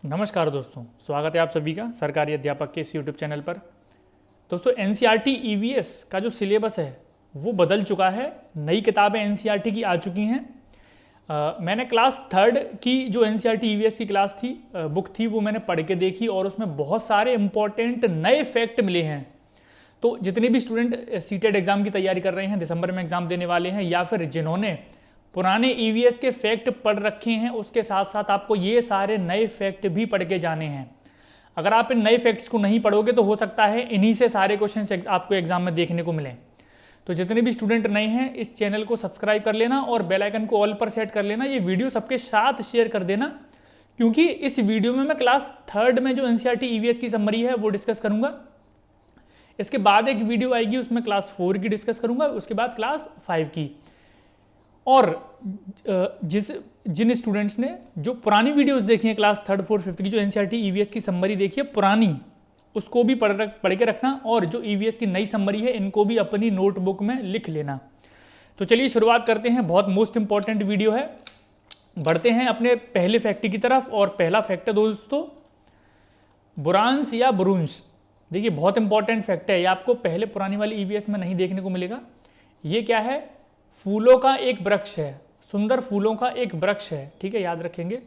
नमस्कार दोस्तों, स्वागत है आप सभी का सरकारी अध्यापक के इस यूट्यूब चैनल पर। दोस्तों एनसीईआरटी ईवीएस का जो सिलेबस है वो बदल चुका है। नई किताबें एनसीईआरटी की आ चुकी हैं। मैंने क्लास थर्ड की जो एनसीईआरटी ईवीएस की क्लास थी, बुक थी, वो मैंने पढ़ के देखी और उसमें बहुत सारे इंपॉर्टेंट नए फैक्ट मिले हैं। तो जितने भी स्टूडेंट सीटेट एग्जाम की तैयारी कर रहे हैं, दिसंबर में एग्जाम देने वाले हैं, या फिर जिन्होंने पुराने ईवीएस के फैक्ट पढ़ रखे हैं, उसके साथ साथ आपको ये सारे नए फैक्ट भी पढ़ के जाने हैं। अगर आप इन नए फैक्ट्स को नहीं पढ़ोगे तो हो सकता है इन्हीं से सारे क्वेश्चन आपको एग्जाम में देखने को मिलें। तो जितने भी स्टूडेंट नए हैं, इस चैनल को सब्सक्राइब कर लेना और बेल आइकन को ऑल पर सेट कर लेना। ये वीडियो सबके साथ शेयर कर देना, क्योंकि इस वीडियो में मैं क्लास थर्ड में जो एनसीईआरटी ईवीएस की समरी है वो डिस्कस करूंगा। इसके बाद एक वीडियो आएगी, उसमें क्लास 4 की डिस्कस करूंगा, उसके बाद क्लास 5 की। और जिन स्टूडेंट्स ने जो पुरानी वीडियोस देखी हैं क्लास थर्ड फोर्थ फिफ्थ की, जो एनसीईआरटी ईवीएस की समरी देखी है पुरानी, उसको भी पढ़ के रखना, और जो ईवीएस की नई समरी है इनको भी अपनी नोटबुक में लिख लेना। तो चलिए शुरुआत करते हैं। बहुत मोस्ट इंपॉर्टेंट वीडियो है। बढ़ते हैं अपने पहले फैक्ट की तरफ। और पहला फैक्ट है दोस्तों, बुरांस या बुरुंस। देखिए बहुत इंपॉर्टेंट फैक्ट है, ये आपको पहले पुरानी वाली ईवीएस में नहीं देखने को मिलेगा। ये क्या है? फूलों का एक वृक्ष है, सुंदर फूलों का एक वृक्ष है, ठीक है, याद रखेंगे।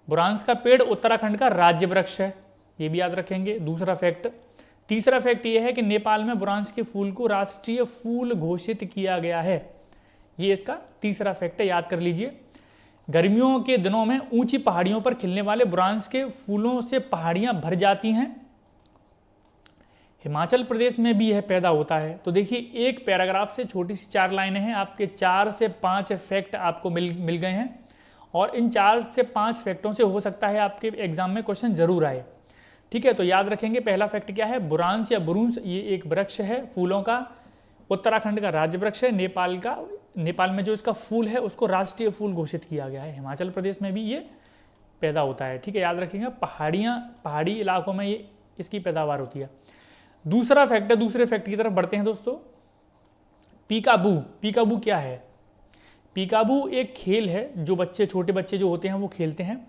बुरांस का पेड़ उत्तराखंड का राज्य वृक्ष है, ये भी याद रखेंगे। दूसरा फैक्ट। तीसरा फैक्ट ये है कि नेपाल में बुरांस के फूल को राष्ट्रीय फूल घोषित किया गया है, ये इसका तीसरा फैक्ट है, याद कर लीजिए। गर्मियों के दिनों में ऊंची पहाड़ियों पर खिलने वाले बुरांस के फूलों से पहाड़ियां भर जाती हैं। हिमाचल प्रदेश में भी यह पैदा होता है। तो देखिए एक पैराग्राफ से छोटी सी 4 लाइनें हैं, आपके 4 से 5 फैक्ट आपको मिल गए हैं। और इन 4 से 5 फैक्टों से हो सकता है आपके एग्जाम में क्वेश्चन जरूर आए, ठीक है। तो याद रखेंगे पहला फैक्ट क्या है? बुरांस या बुरुंस ये एक वृक्ष है फूलों का, उत्तराखंड का राज्य वृक्ष है, नेपाल में जो इसका फूल है उसको राष्ट्रीय फूल घोषित किया गया है। हिमाचल प्रदेश में भी ये पैदा होता है, ठीक है, याद रखेंगे। पहाड़ी इलाकों में ये इसकी पैदावार होती है। दूसरा फैक्ट है, दूसरे फैक्ट की तरफ बढ़ते हैं दोस्तों। पीकाबू। पीकाबू क्या है? पीकाबू एक खेल है जो छोटे बच्चे जो होते हैं वो खेलते हैं।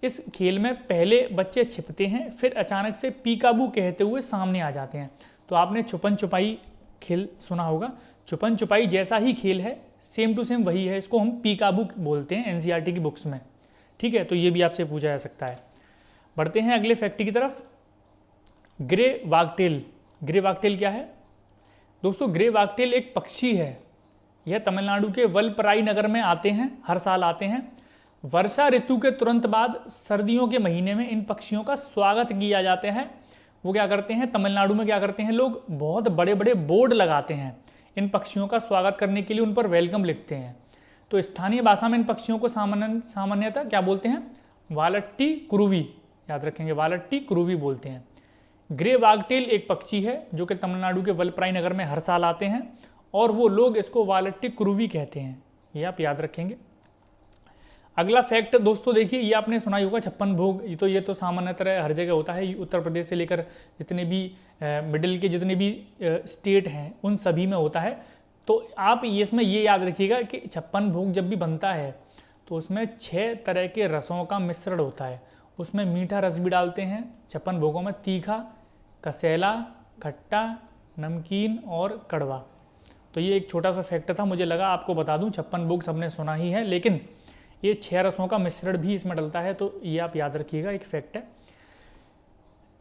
इस खेल में पहले बच्चे छिपते हैं, फिर अचानक से पीकाबू कहते हुए सामने आ जाते हैं। तो आपने छुपन छुपाई खेल सुना होगा। छुपन छुपाई जैसा ही खेल है, सेम टू सेम वही है, इसको हम पीकाबू बोलते हैं एनसीईआरटी की बुक्स में, ठीक है। तो ये भी आपसे पूछा जा सकता है। बढ़ते हैं अगले फैक्ट की तरफ। ग्रे वागटेल। ग्रे वागटेल क्या है दोस्तों? ग्रे वागटेल एक पक्षी है। यह तमिलनाडु के वलपराई नगर में आते हैं, हर साल आते हैं। वर्षा ऋतु के तुरंत बाद सर्दियों के महीने में इन पक्षियों का स्वागत किया जाता है। वो क्या करते हैं, तमिलनाडु में क्या करते हैं लोग, बहुत बड़े बड़े बोर्ड लगाते हैं इन पक्षियों का स्वागत करने के लिए, उन पर वेलकम लिखते हैं। तो स्थानीय भाषा में इन पक्षियों को सामान्यतः क्या बोलते हैं? वालट्टी कुरुवी, याद रखेंगे, वालट्टी कुरुवी बोलते हैं। ग्रे वागटेल एक पक्षी है जो कि तमिलनाडु के वलपराई नगर में हर साल आते हैं, और वो लोग इसको वालट्टी कुरुवी कहते हैं, ये आप याद रखेंगे। अगला फैक्ट दोस्तों देखिए, ये आपने सुना ही होगा, 56 भोग। ये तो सामान्यतः हर जगह होता है, उत्तर प्रदेश से लेकर जितने भी मिडिल के जितने भी स्टेट हैं उन सभी में होता है। तो आप इसमें ये याद रखिएगा कि 56 भोग जब भी बनता है तो उसमें 6 तरह के रसों का मिश्रण होता है। उसमें मीठा रस भी डालते हैं 56 भोगों में, तीखा, कसैला, खट्टा, नमकीन और कड़वा। तो ये एक छोटा सा फैक्ट था, मुझे लगा आपको बता दूं। 56 भोग सबने सुना ही है, लेकिन ये 6 रसों का मिश्रण भी इसमें डलता है, तो ये आप याद रखिएगा, एक फैक्ट है।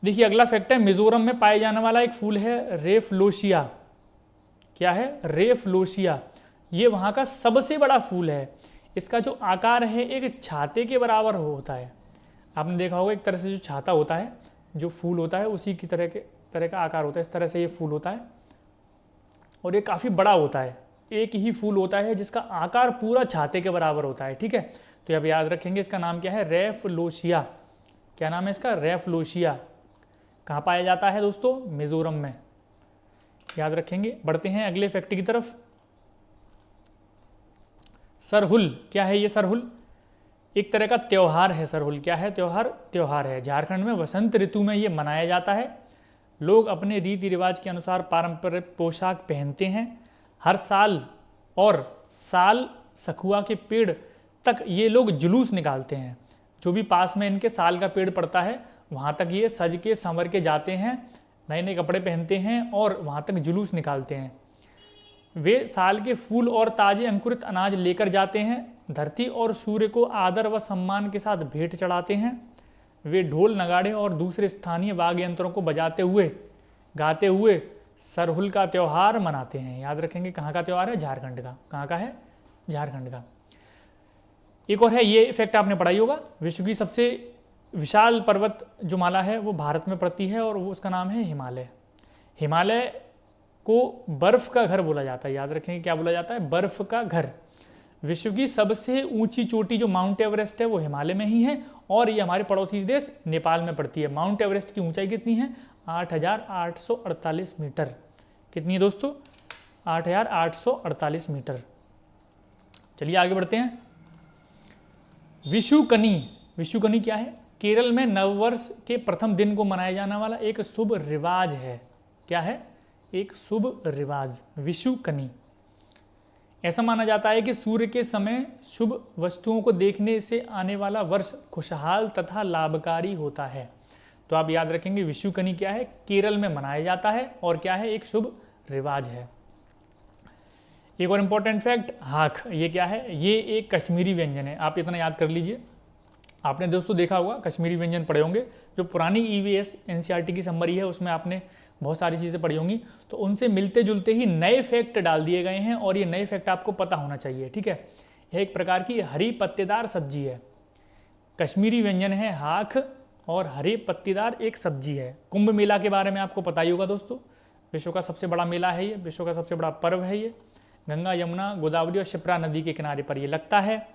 देखिए अगला फैक्ट है, मिजोरम में पाए जाने वाला एक फूल है रेफलोशिया। क्या है? रेफलोशिया। ये वहाँ का सबसे बड़ा फूल है। इसका जो आकार है एक छाते के बराबर होता है। आपने देखा होगा एक तरह से जो छाता होता है, जो फूल होता है उसी की तरह का आकार होता है, इस तरह से ये फूल होता है, और ये काफ़ी बड़ा होता है। एक ही फूल होता है जिसका आकार पूरा छाते के बराबर होता है, ठीक है। तो अब याद रखेंगे इसका नाम क्या है? रेफलोशिया। क्या नाम है इसका? रेफलोशिया। कहाँ पाया जाता है दोस्तों? मिजोरम में, याद रखेंगे। बढ़ते हैं अगले फैक्ट की तरफ। सरहुल। क्या है ये सरहुल? एक तरह का त्योहार है सरहुल। क्या है? त्योहार है। झारखंड में वसंत ऋतु में ये मनाया जाता है। लोग अपने रीति रिवाज के अनुसार पारंपरिक पोशाक पहनते हैं हर साल, और साल सखुआ के पेड़ तक ये लोग जुलूस निकालते हैं। जो भी पास में इनके साल का पेड़ पड़ता है वहाँ तक ये सज के संवर के जाते हैं, नए नए कपड़े पहनते हैं और वहाँ तक जुलूस निकालते हैं। वे साल के फूल और ताजे अंकुरित अनाज लेकर जाते हैं, धरती और सूर्य को आदर व सम्मान के साथ भेंट चढ़ाते हैं। वे ढोल नगाड़े और दूसरे स्थानीय वाद्य यंत्रों को बजाते हुए गाते हुए सरहुल का त्यौहार मनाते हैं। याद रखेंगे कहाँ का त्यौहार है? झारखंड का। कहाँ का है? झारखंड का। एक और है, ये इफेक्ट आपने पढ़ाई होगा, विश्व की सबसे विशाल पर्वत जो माला है वो भारत में पड़ती है और वो उसका नाम है हिमालय। हिमालय को बर्फ का घर बोला जाता है। याद रखेंगे क्या बोला जाता है? बर्फ का घर। विश्व की सबसे ऊंची चोटी जो माउंट एवरेस्ट है वो हिमालय में ही है और ये हमारे पड़ोसी देश नेपाल में पड़ती है। माउंट एवरेस्ट की ऊंचाई कितनी है? 8,848 मीटर। कितनी है दोस्तों? 8,848 मीटर। चलिए आगे बढ़ते हैं। विशुकनी। विशुकनी क्या है? केरल में नववर्ष के प्रथम दिन को मनाया जाने वाला एक शुभ रिवाज है। क्या है? एक शुभ रिवाज, विशुकनी। ऐसा माना जाता है कि सूर्य के समय शुभ वस्तुओं को देखने से आने वाला वर्ष खुशहाल तथा लाभकारी होता है। तो आप याद रखेंगे विशुकनी क्या है? केरल में मनाया जाता है और क्या है? एक शुभ रिवाज है। एक और इंपॉर्टेंट फैक्ट, हाक। ये क्या है? ये एक कश्मीरी व्यंजन है। आप इतना याद कर लीजिए। आपने दोस्तों देखा होगा, कश्मीरी व्यंजन पढ़े होंगे, जो पुरानी EVS NCERT की समरी है उसमें आपने बहुत सारी चीज़ें पढ़ी होंगी, तो उनसे मिलते जुलते ही नए फैक्ट डाल दिए गए हैं और ये नए फैक्ट आपको पता होना चाहिए। ठीक है, यह एक प्रकार की हरी पत्तेदार सब्जी है। कश्मीरी व्यंजन है हाक और हरे पत्तेदार एक सब्जी है। कुंभ मेला के बारे में आपको पता ही होगा दोस्तों, विश्व का सबसे बड़ा मेला है ये, विश्व का सबसे बड़ा पर्व है ये। गंगा, यमुना, गोदावरी और शिप्रा नदी के किनारे पर ये लगता है।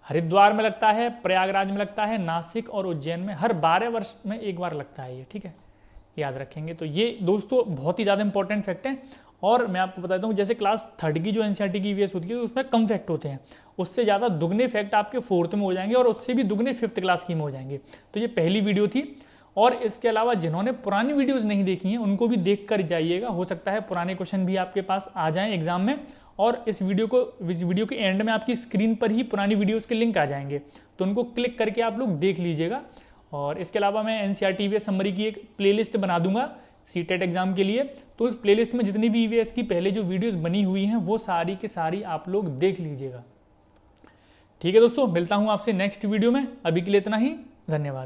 हरिद्वार में लगता है, प्रयागराज में लगता है, नासिक और उज्जैन में हर 12 वर्ष में एक बार लगता है ये। ठीक है, याद रखेंगे। तो ये दोस्तों बहुत ही ज़्यादा इंपॉर्टेंट फैक्ट हैं। और मैं आपको बताता हूँ, जैसे क्लास 3rd की जो NCERT की EVS होती है तो उसमें कम फैक्ट होते हैं, उससे ज़्यादा दुगने फैक्ट आपके 4th में हो जाएंगे और उससे भी दुगने 5th क्लास की में हो जाएंगे। तो ये पहली वीडियो थी। और इसके अलावा जिन्होंने पुरानी वीडियोज़ नहीं देखी हैं उनको भी देख कर जाइएगा, हो सकता है पुराने क्वेश्चन भी आपके पास आ जाएँ एग्जाम में। और इस वीडियो के एंड में आपकी स्क्रीन पर ही पुरानी वीडियोज़ के लिंक आ जाएंगे, तो उनको क्लिक करके आप लोग देख लीजिएगा। और इसके अलावा मैं NCERT EVS समरी की एक प्लेलिस्ट बना दूंगा CTET एग्जाम के लिए, तो उस प्लेलिस्ट में जितनी भी EVS की पहले जो वीडियोस बनी हुई हैं वो सारी की सारी आप लोग देख लीजिएगा। ठीक है दोस्तों, मिलता हूं आपसे नेक्स्ट वीडियो में। अभी के लिए इतना ही, धन्यवाद।